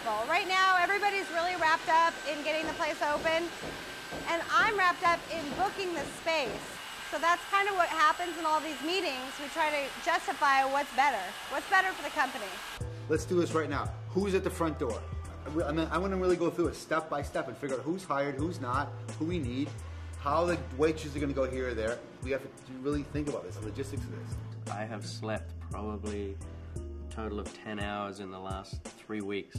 people. Right now, everybody's really wrapped up in getting the place open, and I'm wrapped up in booking the space. So that's kind of what happens in all these meetings. We try to justify what's better for the company. Let's do this right now. Who's at the front door? I mean, I want to really go through it step by step and figure out who's hired, who's not, who we need, how the waitresses are going to go here or there. We have to really think about this, the logistics of this. I have slept probably a total of 10 hours in the last 3 weeks.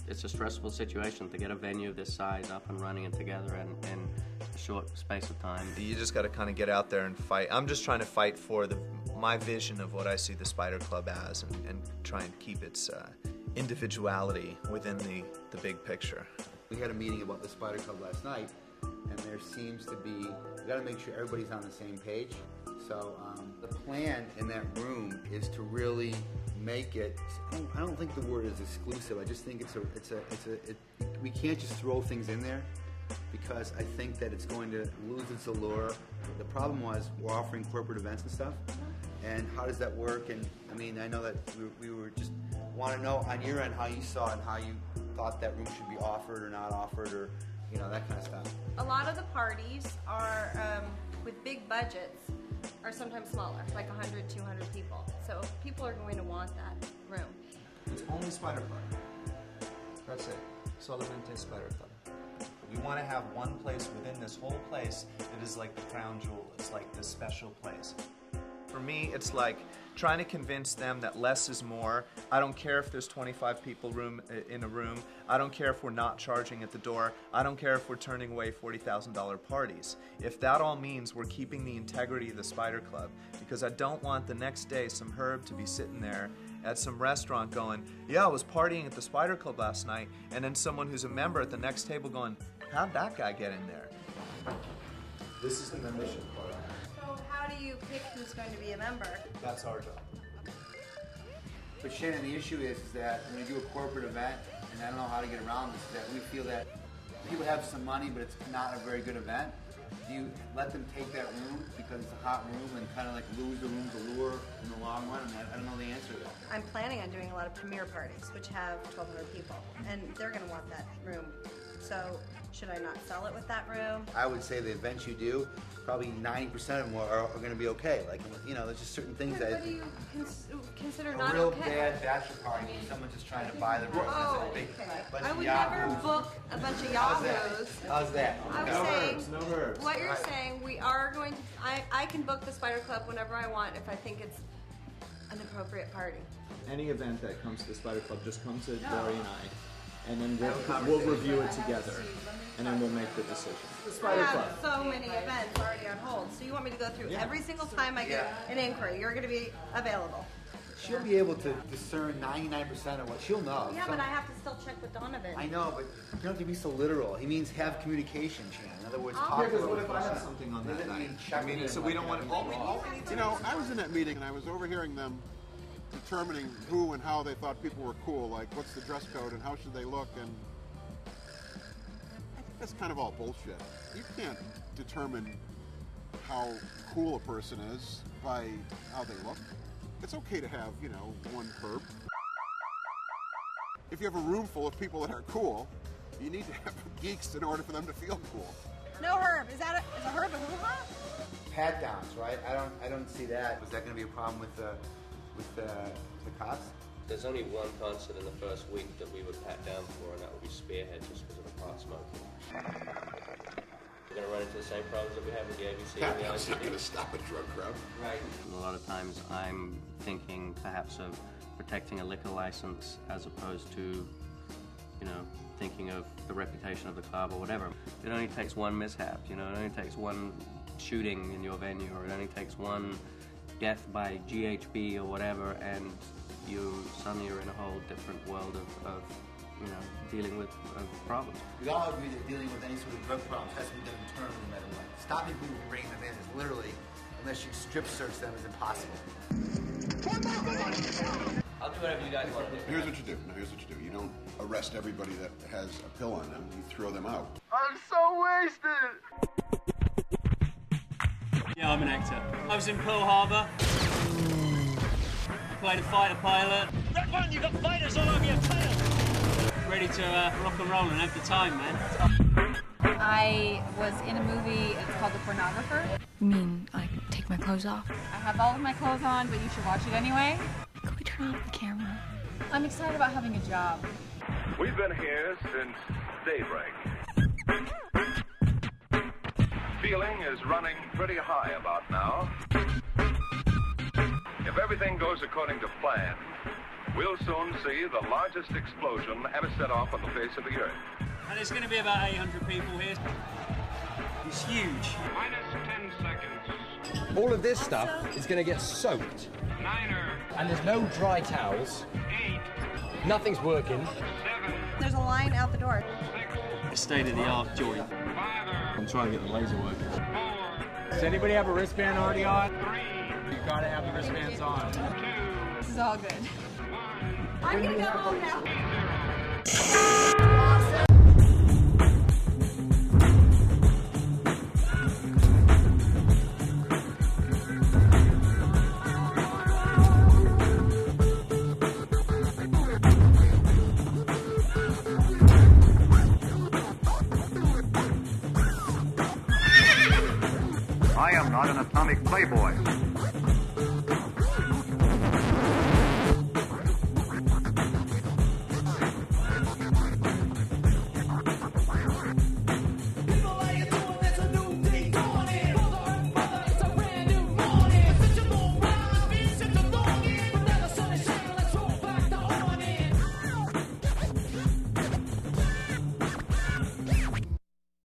It's a stressful situation to get a venue this size up and running and together in a short space of time. You just got to kind of get out there and fight. I'm just trying to fight for my vision of what I see the Spider Club as, and try and keep its individuality within the big picture. We had a meeting about the Spider Club last night, and there seems to be, we got to make sure everybody's on the same page. So the plan in that room is to really make it, I don't think the word is exclusive, I just think we can't just throw things in there, because I think that it's going to lose its allure. The problem was we're offering corporate events and stuff, and how does that work? And I mean, I know that we were just want to know on your end how you saw it and how you thought that room should be offered or not offered, or you know, that kind of stuff. A lot of the parties are with big budgets are sometimes smaller, like 100, 200 people. So people are going to want that room. It's only Spider Club. That's it. Solamente Spider Club. We want to have one place within this whole place that is like the crown jewel. It's like the special place. For me, it's like trying to convince them that less is more. I don't care if there's 25 people in a room. I don't care if we're not charging at the door. I don't care if we're turning away $40,000 parties. If that all means we're keeping the integrity of the Spider Club, because I don't want the next day some herb to be sitting there at some restaurant going, yeah, I was partying at the Spider Club last night, and then someone who's a member at the next table going, how'd that guy get in there? This is the membership part. So how do you pick who's going to be a member? That's our job. But Shannon, the issue is that when you do a corporate event, and I don't know how to get around this, is that we feel that people have some money, but it's not a very good event. Do you let them take that room because it's a hot room and kind of like lose the room's allure in the long run? And I don't know the answer to that. I'm planning on doing a lot of premiere parties, which have 1,200 people, and they're going to want that room. So should I not sell it with that room? I would say the events you do, probably 90% of them are going to be okay. Like, you know, there's just certain things that... What do you consider not real okay? bad bachelor party when someone's just trying to buy the room. Oh, It's a big bunch I of would yahoos. never book a bunch of How's yahoos. that? How's that? I'm No saying, herbs, no herbs. what you're Right. saying, we are going to, I can book the Spider Club whenever I want if I think it's an appropriate party. Any event that comes to the Spider Club, just come to Dory and I, and then we'll review it together, and then we'll make the decision. I have so many events already on hold, so you want me to go through every single time I get an inquiry, you're going to be available. She'll be able to discern 99% of what she'll know. Yeah, but I have to still check with Donovan. I know, but you don't have to be so literal. He means have communication, Shannon. In other words, I'll talk do about What if I have something on that night? I mean, so we don't want to... You know, I was in that meeting and I was overhearing them determining who and how they thought people were cool, like what's the dress code and how should they look, and I think that's kind of all bullshit. You can't determine how cool a person is by how they look. It's okay to have, you know, one herb. If you have a room full of people that are cool, you need to have geeks in order for them to feel cool. No herb. Is a herb a hoo-ha? pat downs, right? I don't see that. Was that going to be a problem with the cops? There's only one concert in the first week that we would pat down for, and that would be Spearhead, just because of the pot smoking. We're going to run into the same problems that we have with the ABC and the ICD. It's not going to stop a drug crowd. Right. A lot of times I'm thinking perhaps of protecting a liquor license as opposed to, you know, thinking of the reputation of the club or whatever. It only takes one mishap, you know, it only takes one shooting in your venue, or it only takes one death by GHB or whatever, and you suddenly are in a whole different world of you know, dealing with problems. We all agree that dealing with any sort of drug problems has to be done internally no matter what. Stopping people from bringing them in is literally, unless you strip search them, is impossible. I'll do whatever you guys want to do. Here's what you do. Now, here's what you do. You don't arrest everybody that has a pill on them. You throw them out. I'm so wasted! Yeah, I'm an actor. I was in Pearl Harbor. I played a fighter pilot. Red one, you got fighters all over your tail. Ready to rock and roll and have the time, man. I was in a movie, it's called The Pornographer. You mean, like, take my clothes off? I have all of my clothes on, but you should watch it anyway. Could we turn off the camera? I'm excited about having a job. We've been here since daybreak. Feeling is running pretty high about now. If everything goes according to plan, we'll soon see the largest explosion ever set off on the face of the earth. And there's going to be about 800 people here. It's huge. Minus 10 seconds. All of this stuff is going to get soaked. 9er. And there's no dry towels. 8. Nothing's working. 7. There's a line out the door. A state-of-the-art joint. 5er. I'm trying to get the laser working. 4. Does anybody have a wristband already on? 3. You gotta have the wristbands on. 2. This is all good. 1. I'm gonna go home now. I am not an atomic playboy.